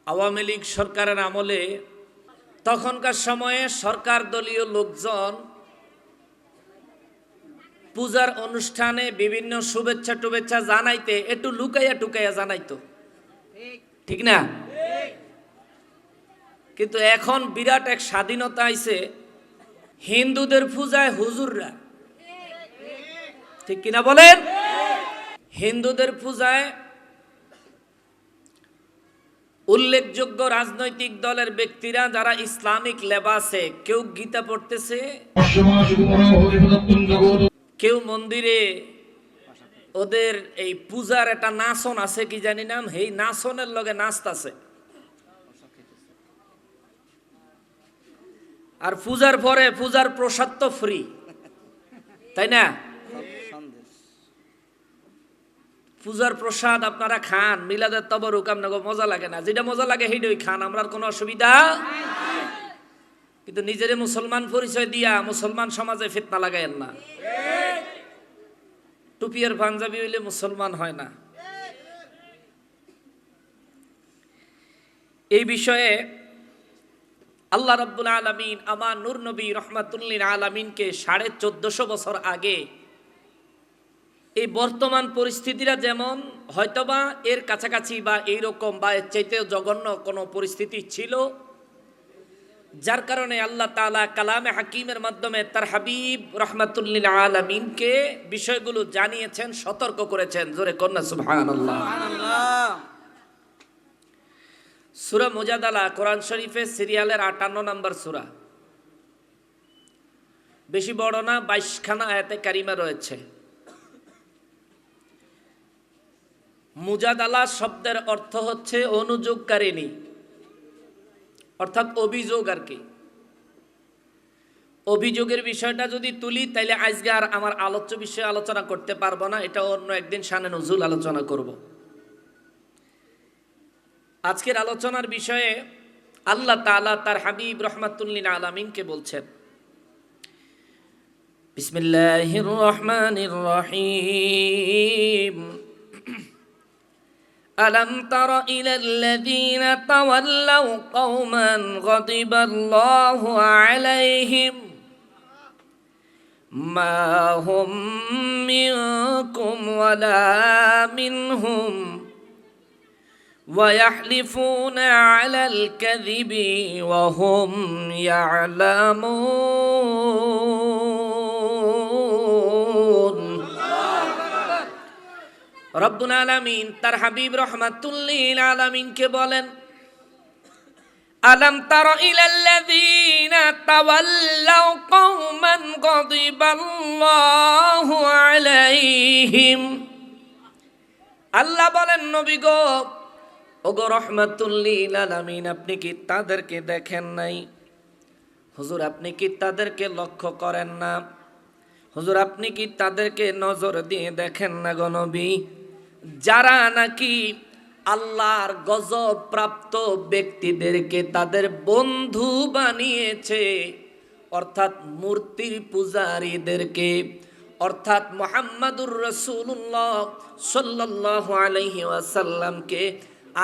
আওয়ামী লীগ সরকারের আমলে তখনকার সময়ে সরকার দলীয় লোকজন পূজার অনুষ্ঠানে বিভিন্ন শুভেচ্ছা টুভেচ্ছা জানাইতে একটু লুকাইয়া টুকাইয়া জানাইতো, ঠিক না? কিন্তু এখন বিরাট এক স্বাধীনতা আইছে, হিন্দুদের পূজায় হুজুররা, ঠিক কিনা বলেন? হিন্দুদের পূজায় উল্লেখযোগ্য রাজনৈতিক দলের ব্যক্তিরা যারা ইসলামিক লেবাসে, কেউ গীতা পড়তেছে, কেউ মন্দিরে ওদের এই পূজার একটা নাচন আছে, কি জানি নাম, এই নাচনের লগে নাচতাছে। আর পূজার পরে পূজার প্রসাদ তো ফ্রি, তাই না? পূজার প্রসাদ আপনারা খান, মিলাদের তবরুক আপনাকে মজা লাগে না, যেটা মজা লাগে সেইটাই খান, আমরা কোনো অসুবিধা। কিন্তু নিজেরে মুসলমান পরিচয় দিয়া মুসলমান সমাজে ফিতনা লাগায়েন না। টুপি আর পাঞ্জাবি হইলে মুসলমান হয় না। এই বিষয়ে আল্লাহ রাব্বুল আলামিন আমার নূর নবী রহমাতুল্লিল আলামিনকে 1450 বছর আগে এই বর্তমান পরিস্থিতিরা যেমন হয়তোবা এর কাছাকাছি বা এইরকম বা এর চাইতেও জঘন্য কোনো পরিস্থিতি ছিল, যার কারণে আল্লাহ তাআলা কালামে হাকিমের মাধ্যমে তার হাবিব রহমাতুল্লিল আলামিনকে বিষয়গুলো জানিয়েছেন, সতর্ক করেছেন। জোরে কন্যা সুবহানাল্লাহ। সূরা মুজাদালা কোরআন শরীফের সিরিয়ালের 58 নম্বর সূরা, বেশি বড় না, 22 খানা আয়াতে কারিমা রয়েছে। মুজাদালা শব্দের অর্থ হচ্ছে অনুযোগকারিণী, অর্থাৎ অভিযোগ আর কি। অভিযোগের বিষয়টা যদি তুলি তাইলে আজকে আর আমার আলোচ্য বিষয়ে আলোচনা করতে পারবো না, এটা অন্য একদিন শানে নুজুল আলোচনা করব। আজকের আলোচনার বিষয়ে আল্লাহ তাআলা তার হাবিব রহমাতুল্লিল আলামিনকে বলছেন, বিসমিল্লাহির রহমানির রহিম, ألم تر إلى الذين تولوا قوما غضب الله عليهم ما هم منكم ولا منهم ويحلفون على الكذب وهم يعلمون। রব্বুল আলামিন তার হাবিব রহমাতুল্লিল আলামিনকে বলেন, আলাম তারা ইলাল্লাযীনা তাওয়াল্লাউ কওমান গাদিবাল্লাহু আলাইহিম। আল্লাহ বলেন, নবী গো, ওগো রহমাতুল্লিল আলামিন, আপনি কি তাদেরকে দেখেন নাই? হুজুর, আপনি কি তাদেরকে লক্ষ্য করেন না? হুজুর, আপনি কি তাদেরকে নজর দিয়ে দেখেন না গো নবী, যারা নাকি আল্লাহর গজব প্রাপ্ত ব্যক্তিদেরকে তাদের বন্ধু বানিয়েছে, অর্থাৎ মূর্তির পূজারীদেরকে, অর্থাৎ মুহাম্মাদুর রাসূলুল্লাহ সাল্লাল্লাহু আলাইহি ওয়াসাল্লামকে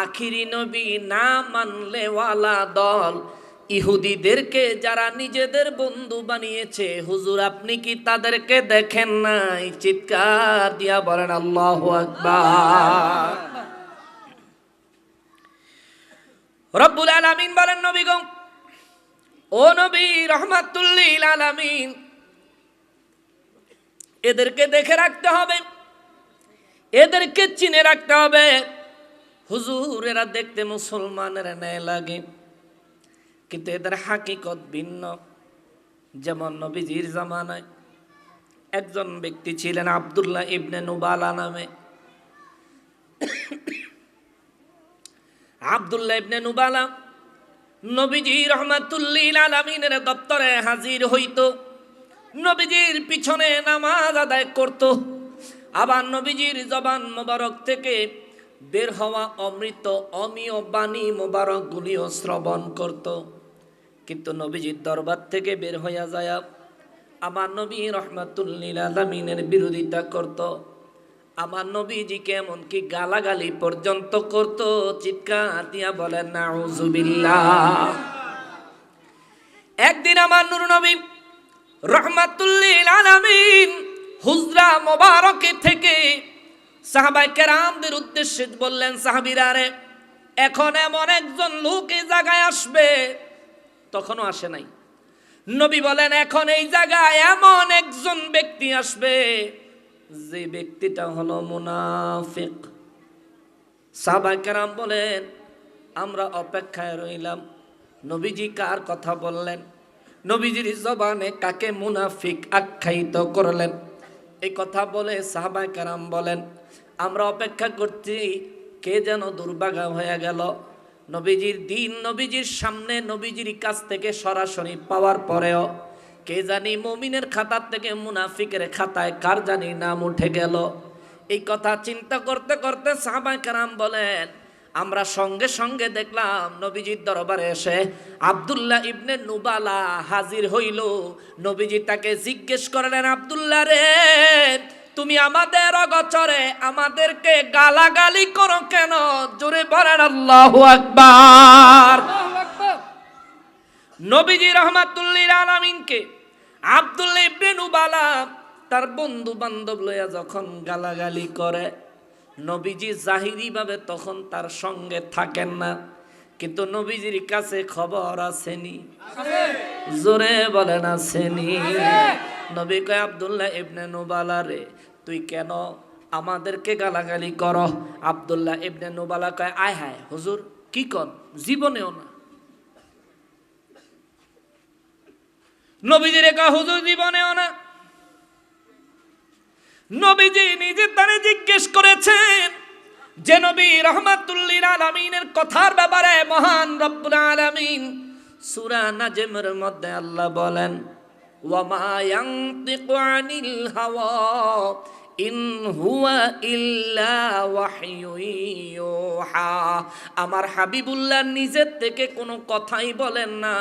আখিরি নবী না মানলে ওয়ালা দল ইহুদিদেরকে যারা নিজেদের বন্ধু বানিয়েছে। হুজুর, আপনি কি তাদেরকে দেখেন নাই? চিৎকার দিয়া বলেন আল্লাহু আকবার। রব্বুল আলামিন বলেন, নবী গো, ও নবী রহমাতুল্লিল আলামিন, এদেরকে দেখে রাখতে হবে, এদেরকে চিনে রাখতে হবে। হুজুর, এরা দেখতে মুসলমানের ন্যায় লাগে, কিন্তু এদের হাকিকত ভিন্ন। যেমন নবীজির জামানায় একজন ব্যক্তি ছিলেন আব্দুল্লাহ ইবনে নুবালা নামে। আব্দুল্লাহ ইবনে নুবালা নবীজি রহমাতুল্লিল আলামিনের দপ্তরে হাজির হইত, নবীজির পিছনে নামাজ আদায় করত, আবার নবীজির জবান মোবারক থেকে বের হওয়া অমৃত অমীয় বাণী মোবারক গুলিও শ্রবণ করত। কিন্তু নবীজির দরবার থেকে বের হইয়া যায় আমার নবী রহমাতুল্লিল আলামিনের বিরোধিতা করত, আমার নবীজিকে এমনকি গালাগালি পর্যন্ত করত। চিৎকার দিয়া বলেন নাউজুবিল্লাহ। একদিন আমার নূর নবী রহমাতুল্লিল আলামিন হুজরা মোবারকে থেকে সাহাবায়ে কেরামদের উদ্দেশ্যে বললেন, সাহাবীরা রে, এখন এমন একজন লোক এই জায়গায় আসবে, তখনও আসে নাই। নবী বলেন, এখন এই জায়গায় এমন একজন ব্যক্তি আসবে যে ব্যক্তিটা হলো মুনাফিক। সাহাবায়ে কেরাম বলেন, আমরা অপেক্ষায় রইলাম। নবীজি কার কথা বললেন? নবীজির জবানে কাকে মুনাফিক আখ্যায়িত করলেন? এই কথা বলে সাহাবায়ে কেরাম বলেন, আমরা অপেক্ষা করছি, কে যেন দুর্ভাগা হয়ে গেল। নবীজির দিন নবীজির সামনে নবীজির কাছ থেকে সরাসরি পাওয়ার পরেও কে জানি মুমিনের খাতার থেকে মুনাফিকের খাতায় কার জানি নাম উঠে গেল। এই কথা চিন্তা করতে করতে সাহাবায়ে কেরাম বলেন, আমরা সঙ্গে সঙ্গে দেখলাম নবীজির দরবারে এসে আব্দুল্লাহ ইবনে নুবালা হাজির হইল। নবীজি তাকে জিজ্ঞেস করলেন, আব্দুল্লাহ রে, তুমি আমাদের অগোচরে আমাদেরকে গালাগালি করো কেন? জোরে বলেন আল্লাহু আকবার। নবীজি রহমাতুল্লিল আলামিনকে আব্দুল্লাহ ইবনে নুবালা তার বন্ধু বান্ধব লইয়া যখন গালাগালি করে, নবীজি জাহিরি ভাবে তখন তার সঙ্গে থাকেন না, কিন্তু নবীজির কাছে খবর আসেনি। জোরে বলেন আসেনি। নবী কয়, আব্দুল্লাহ ইবনে নুবালা রে, তুই কেন আমাদেরকে গালাগালি করো? আব্দুল্লাহ ইবনে নুবালা কয়, আয় হায় হুজুর, কি কন, জীবনেও না। নবীজির কয়, হুজুর জীবনেও না। নবীজি নিজে তারে জিজ্ঞেস করেছেন যে নবী রহমাতুল্লিল আলামিনের কথার ব্যাপারে মহান রব্বুল আলামিন সূরা নাজমের মধ্যে আল্লাহ বলেন, ওয়া মা ইয়ানতিকু আনিল হাওয়া ইন হুয়া ইল্লা ওয়াহয়ু ইউহা। আমার হাবিবুল্লাহ নিজের থেকে কোনো কথাই বলেন না।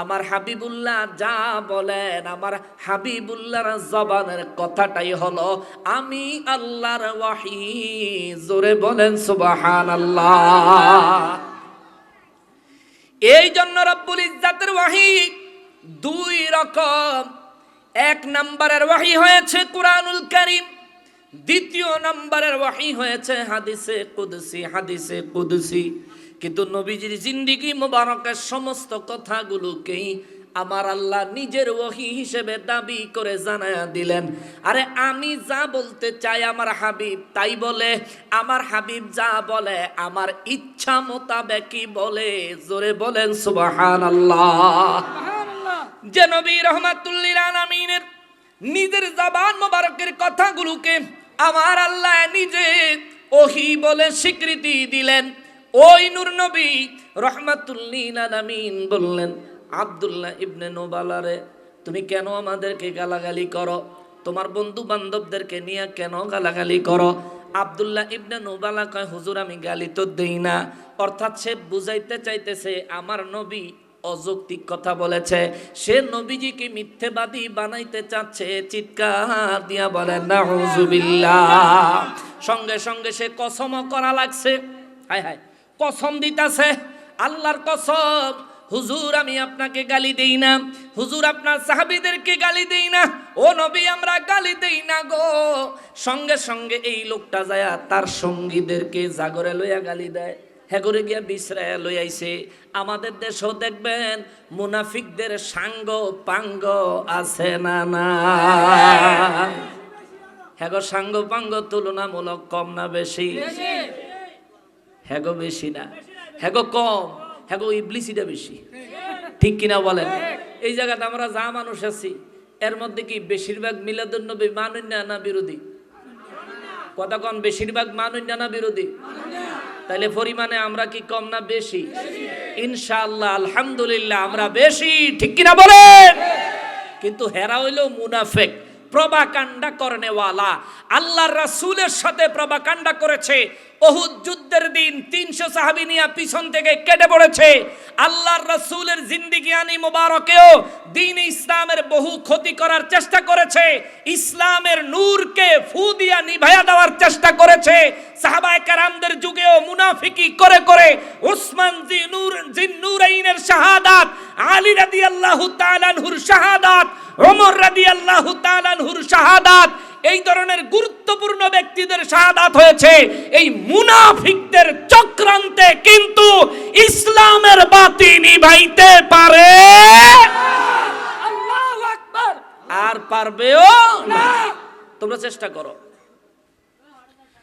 আমার হাবিবুল্লাহ যা বলেন, আমার হাবিবুল্লাহর জবানের কথাটাই হলো আমি আল্লাহর ওয়াহী। জোরে বলেন সুবহানাল্লাহ। এই জন্য রব্বুল ইজ্জাতের ওয়াহী দুই রকম। এক নম্বরের ওয়াহী হয়েছে কুরআনুল কারীম, দ্বিতীয় নম্বরের ওয়াহী হয়েছে হাদিসে কুদসি। হাদিসে কুদসি কিন্তু নবীজির জিন্দেগি মোবারকের সমস্ত কথাগুলোকেই আমার আল্লাহ নিজের ওয়াহী হিসেবে দাবি করে জানায়া দিলেন। আরে আমি যা বলতে চাই আমার হাবিব তাই বলে, আমার হাবিব যা বলে আমার ইচ্ছা মোতাবেকই বলে। জোরে বলেন সুবহানাল্লাহ। যে নবী রহমাতুল্লিল আলামিনের নিজের জবান মোবারকের কথাগুলোকে আমার আল্লাহ নিজে ওহী বলে স্বীকৃতি দিলেন, ওই নূর নবী রহমাতুল্লিল আলামিন বললেন, আব্দুল্লাহ ইবনে নুবালা রে, তুমি কেন আমাদেরকে গালাগালি করো? তোমার বন্ধু বান্ধবদেরকে নিয়ে কেন গালাগালি করো? আব্দুল্লাহ ইবনে নুবালা কয়, হুজুর আমি গালি তো দেই না। অর্থাৎ সে বুঝাইতে চাইতেছে আমার নবী অযৌক্তিক কথা বলেছে, সে নবীজিকে মিথ্যেবাদী বানাইতে চাচ্ছে। চিৎকার দিয়া বলেন নাউজুবিল্লাহ। সঙ্গে সঙ্গে সে কসম করা লাগছে। হায় হায়, কসম দিতাছে, আল্লাহর কসম, হুজুর আমি আপনাকে গালি দেই না, হুজুর আপনার সাহাবীদেরকে গালি দেই না, ও নবী আমরা গালি দেই না গো। সঙ্গে সঙ্গে এই লোকটা যায় তার সঙ্গীদেরকে জাগরে লইয়া গালি দেয়, হেগরে গিয়া বিশ্রায় লই আইছে। আমাদের দেশেও দেখবেন মুনাফিকদের সাঙ্গ পাঙ্গ আছে না না? হেগো সাঙ্গ পাঙ্গ তুলনামূলক কম না বেশি? হেগো বেশি না, হেগো কম, হেগো ইবলিসিটা বেশি। ঠিক কিনা বলেন? এই জায়গাতে আমরা যা মানুষ আছি এর মধ্যে কি বেশিরভাগ মিলাদুন্নবী মানুন না বিরোধী? কথা কন, বেশিরভাগ মানুন না বিরোধী? তাহলে পরিমাণে আমরা কি কম না বেশি? ইনশাআল্লাহ আলহামদুলিল্লাহ আমরা বেশি। ঠিক কিনা বলেন? কিন্তু হেরা হইল মুনাফিক, প্রভাকাণ্ডা করনেওয়ালা। আল্লাহর রাসূলের সাথে প্রভাকাণ্ডা করেছে, উহুদ যুদ্ধের দিন 300 সাহাবী নিয়ে পিছন থেকে কেটে পড়েছে। আল্লাহর রাসূলের জিন্দেগিয়ানি মোবারকেও দ্বীন ইসলামের বহু ক্ষতি করার চেষ্টা করেছে, ইসলামের নূরকে ফু দিয়া নিভায়া দেওয়ার চেষ্টা করেছে। সাহাবায়ে কেরামদের যুগেও মুনাফিকি করে করে উসমান জিন্নুরাইনের শাহাদাত, আলী রাদিয়াল্লাহু তাআলা আনহুর শাহাদাত, ওমর রাদিয়াল্লাহু তাআলা আনহুর শাহাদাত, এই ধরনের গুরুত্বপূর্ণ ব্যক্তিদের শাহাদাত হয়েছে। এই মুনাফিকদের চক্রান্তে কিন্তু ইসলামের বাতি নিভাইতে পারে আল্লাহু আকবার, আর পারবেও না। তোমরা চেষ্টা করো।